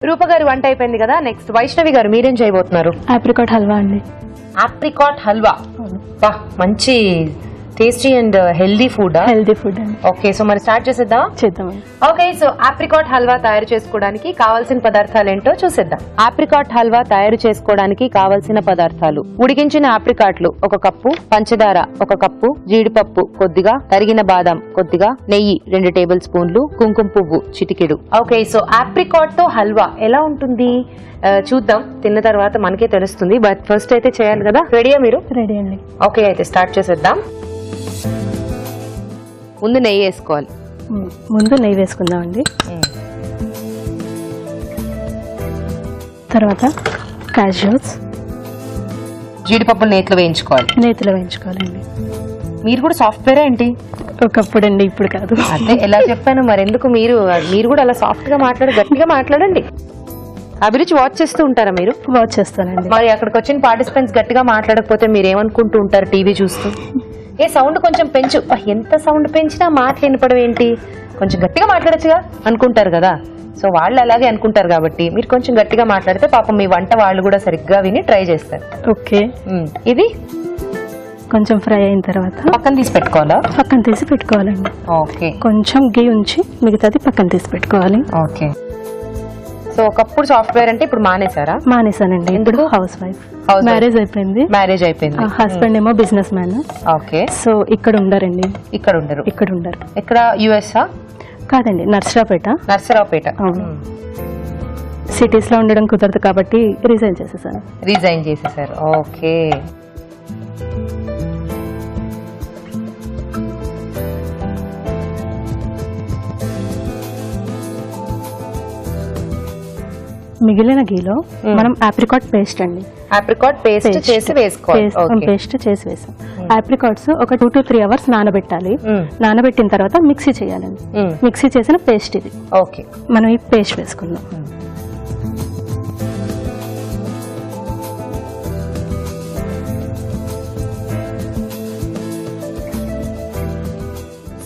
రూప గారు వంట అయిపోయింది కదా. నెక్స్ట్ వైష్ణవి గారు మీరేం చేయబోతున్నారు? ఆప్రికాట్ హల్వా అండి. ఆప్రికాట్ హల్వా, మంచి tasty and healthy food. Healthy food అండి. ఓకే, సో మరి స్టార్ట్ చేసేద్దాం. చేద్దామండి. ఓకే, సో ఆప్రికాట్ హల్వా తయారు చేసుకోవడానికి కావాల్సిన పదార్థాలు ఏంటో చూసేద్దాం. ఆప్రికాట్ హల్వా తయారు చేసుకోవడానికి కావాల్సిన పదార్థాలు: ఉడికించిన ఆప్రికాట్లు 1 కప్పు, పంచదార 1 కప్పు, జీడిపప్పు కొద్దిగా, తరిగిన బాదం కొద్దిగా, నెయ్యి 2 టేబుల్ స్పూన్లు, కుంకుమ పువ్వు చిటికెడు. ఓకే, సో ఆప్రికాట్ తో హల్వా ఎలా ఉంటుంది చూద్దాం. తిన్న తర్వాత మనకే తెలుస్తుంది, బట్ ఫస్ట్ అయితే చేయాలి కదా. రెడీయా మీరు? రెడీ అండి. ఓకే, అయితే స్టార్ట్ చేసేద్దాం. ముందు నెయ్యి వేసుకోవాలి. ముందు నెయ్యి వేసుకుందామండి. తర్వాత క్యాష్యూస్, జీడిపప్పులు నేతిలో వేయించుకోవాలి. నేతిలో వేయించుకోవాలండి. మీరు కూడా సాఫ్ట్వేర్ ఏంటి? ఒకప్పుడు అండి, ఇప్పుడు కాదు. అదే ఎలా చెప్పాను మరి. ఎందుకు మీరు కూడా అలా సాఫ్ట్ గా గట్టిగా మాట్లాడండి. అభిరుచి వాచ్ చేస్తూ ఉంటారా మీరు? వాచ్ చేస్తానండి. మరి అక్కడికి వచ్చిన పార్టిసిపెంట్స్ గట్టిగా మాట్లాడకపోతే మీరు ఏమనుకుంటూ ఉంటారు టీవీ చూస్తూ? ఏ సౌండ్ కొంచెం పెంచు. ఎంత సౌండ్ పెంచినా మాటలు వినపడవు ఏంటి, కొంచెం గట్టిగా మాట్లాడచ్చుగా అనుకుంటారు కదా. సో వాళ్ళు అలాగే అనుకుంటారు కాబట్టి మీరు కొంచెం గట్టిగా మాట్లాడితే పాపం మీ వంట వాళ్ళు కూడా సరిగ్గా విని ట్రై చేస్తారు. ఓకే, ఇది కొంచెం ఫ్రై అయిన తర్వాత పక్కన తీసి పెట్టుకోవాలా? పక్కన తీసి పెట్టుకోవాలండి. ఓకే, కొంచెం గీ ఉంచి మిగతాది పక్కన తీసి పెట్టుకోవాలి. ఓకే. సో ఒకప్పుడు సాఫ్ట్వేర్ అంటే ఇప్పుడు మానేసారా? మానేసానండి. ఇప్పుడు హౌస్ వైఫ్. మ్యారేజ్ అయిపోయింది. మ్యారేజ్ అయిపోయింది. హస్బెండ్ ఏమో బిజినెస్ మ్యాన్. ఓకే, సో ఇక్కడ ఉండరండి. ఇక్కడ ఉండరు. ఇక్కడ ఉండరు. ఇక్కడ యుఎస్ఆ కాదండి, నర్సరావుపేట. నర్సరావుపేట. అవును. సిటీస్ లో ఉండడం కుదరదు కాబట్టి రిజైన్ చేసేసాను. రిజైన్ చేసేసారు. ఓకే. మిగిలిన గీలో మనం ఆప్రికాట్ పేస్ట్ అండి. ఆప్రికాట్ పేస్ట్ చేసి వేసుకోవాలి. పేస్ట్ చేసి వేసాం. ఆప్రికాట్స్ ఒక 2 to 3 అవర్స్ నానబెట్టాలి. నానబెట్టిన తర్వాత మిక్సీ చేయాలండి. మిక్సీ చేసిన పేస్ట్ ఇది. ఓకే, మనం ఈ పేస్ట్ వేసుకుందాం.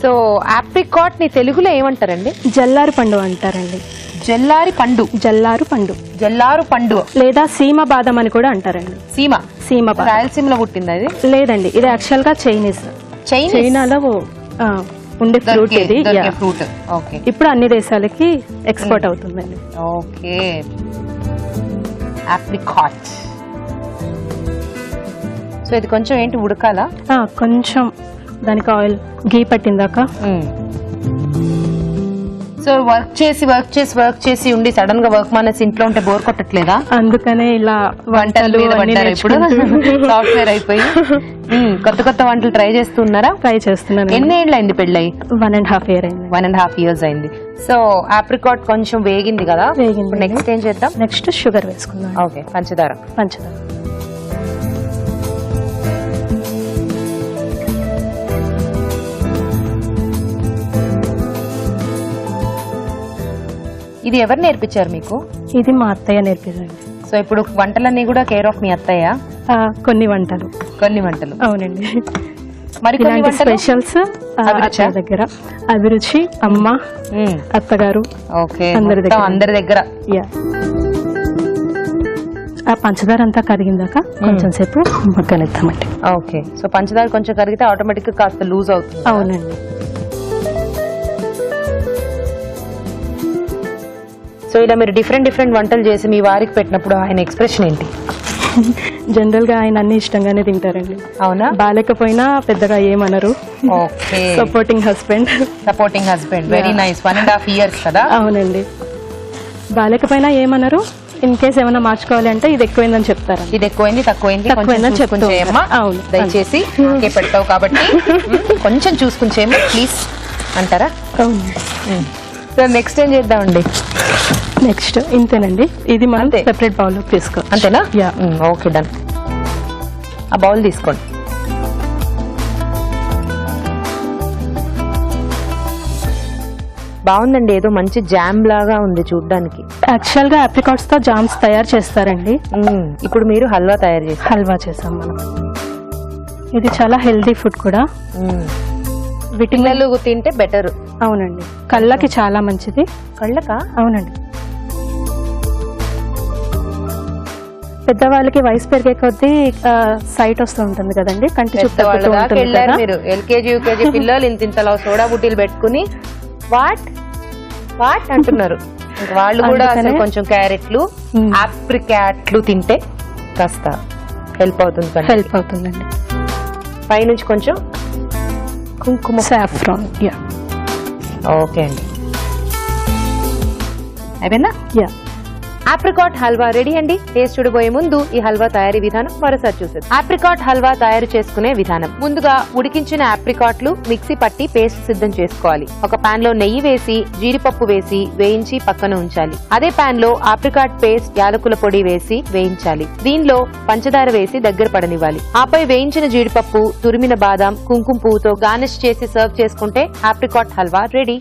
సో ఆప్రికాట్ ని తెలుగులో ఏమంటారండి? జల్లారు పండు అంటారండి. జల్లారి పండు. జల్లారు పండు. జల్లారు పండు లేదా సీమ బాదం అని కూడా అంటారండి. సీమ బాదం. రాయలసీమలో పుట్టింది అది? లేదండి, ఇది యాక్చువల్ గా చైనాలో ఉండే ఫ్రూట్ ఇది. ఫ్రూట్. ఓకే, ఇప్పుడు అన్ని దేశాలకి ఎక్స్పోర్ట్ అవుతుందండి. Okay, apricot. సో ఇది కొంచెం ఏంటి ఉడకాలా? కొంచెం దానికి ఆయిల్ గీ పట్టిందాక. సో వర్క్ చేసి ఉండి సడన్ గా వర్క్ మానేసి ఇంట్లో ఉంటే బోర్ కొట్టట్లేదా? అందుకనే ఇలా వంటలు ఇప్పుడు సాఫ్ట్వేర్ అయిపోయి కొత్త వంటలు ట్రై చేస్తున్నారా? ట్రై చేస్తున్నాను. ఎన్ని ఏళ్ళు అయింది పెళ్ళి? 1.5 years అయింది. 1.5 years అయింది. సో ఆప్రికాట్ కొంచెం వేగింది కదా. నెక్స్ట్ ఏం చేద్దాం? నెక్స్ట్ షుగర్ వేసుకుందాం. ఓకే, పంచదార. ఇది ఎవరు నేర్పించారు మీకు? ఇది మా అత్తయ్య నేర్పించండి. సో ఇప్పుడు వంటలన్నీ కూడా కేర్ ఆఫ్ మీ అత్తయ్య? కొన్ని వంటలు. అవునండి. మరి స్పెషల్స్ దగ్గర అభిరుచి, అమ్మ, అత్తగారు, అందరి దగ్గర. ఆ పంచదార అంతా కరిగిందాక కొంచెం సేపు మగ్గనిద్దామండి. ఓకే, సో పంచదార కొంచెం కరిగితే ఆటోమేటిక్ గా కాస్త లూజ్ అవుతుంది. అవునండి. సో ఇలా మీరు డిఫరెంట్ వంటలు చేసి మీ వారికి పెట్టినప్పుడు ఆయన ఎక్స్ప్రెషన్ ఏంటి? జనరల్ గా ఆయన అన్ని ఇష్టంగానే తింటారండి. అవునా? బాలేకపోయినా పెద్దగా ఏమనరు. Okay, supporting husband. Very nice. 1.5 years కదా? అవునండి. బాలేకపోయినా ఏమనరు. ఇన్ కేస్ ఏమైనా మార్చుకోవాలి అంటే ఇది ఎక్కువైందని చెప్తారు. ఇది ఎక్కువైంది తక్కువైందని చెప్పుకుంటేమ్మా. అవును, దయచేసి పెడతావు కాబట్టి కొంచెం చూసుకుని చేయమ్మా ప్లీజ్ అంటారా? అవును. సో నెక్స్ట్ ఏం చేద్దామండి? నెక్స్ట్ ఇంతేనండి. ఇది మనం సెపరేట్ బౌల్ లో తీసుకో. అంతేనా? Okay, done. ఆ బౌల్ తీసుకోండి. బాగుందండి, ఏదో మంచి జామ్ లాగా ఉంది చూడ్డానికి. యాక్చువల్ గా ఆప్రికాట్స్ తో జామ్స్ తయారు చేస్తారండి. ఇప్పుడు మీరు హల్వా చేసాం మనం. ఇది చాలా హెల్దీ ఫుడ్ కూడా. పిల్లలు తింటే బెటర్. అవునండి, కళ్ళకి చాలా మంచిది. కళ్ళకా? అవునండి. పెద్దవాళ్ళకి వయసు పెరిగే కొద్దీ సైట్ వస్తూ ఉంటుంది కదండి, కంటి చూపు వాళ్ళ తగ్గుతూ దాకా ఉంటుంది వెళ్ళారు కదా. మీరు. ఎల్కేజీ యూకేజీ పిల్లలు ఇంతలో సోడా బుట్టీలు పెట్టుకుని వాట్ వాట్ అంటున్నారు. ఇంకా వాళ్ళు కూడా అసలు అందుకనే కొంచెం క్యారెట్లు ఆప్రికాట్లు తింటే కాస్త హెల్ప్ అవుతుంది. హెల్ప్ అవుతుందండి. పైనుంచి కొంచెం కుంకుమ. సాఫ్రాన్. యా ఓకే అండి, అయిపోయిందా? యా ఆప్రికాట్ హల్వా రెడీ అండి. టేస్ట్ చూడబోయే ముందు ఈ హల్వా తయారీ విధానం మరోసారి చూసేది. ఆప్రికాట్ హల్వా తయారు చేసుకునే విధానం. ముందుగా ఉడికించిన ఆప్రికాట్లు మిక్సీ పట్టి పేస్ట్ సిద్ధం చేసుకోవాలి. ఒక పాన్ లో నెయ్యి వేసి జీడిపప్పు వేసి వేయించి పక్కన ఉంచాలి. అదే పాన్ లో ఆప్రికాట్ పేస్ట్ యాలకుల పొడి వేసి వేయించాలి. దీనిలో పంచదార వేసి దగ్గర పడనివ్వాలి. ఆపై వేయించిన జీడిపప్పు, తురిమిన బాదాం, కుంకుమ పువ్వుతో గార్నిష్ చేసి సర్వ్ చేసుకుంటే ఆప్రికాట్ హల్వా రెడీ.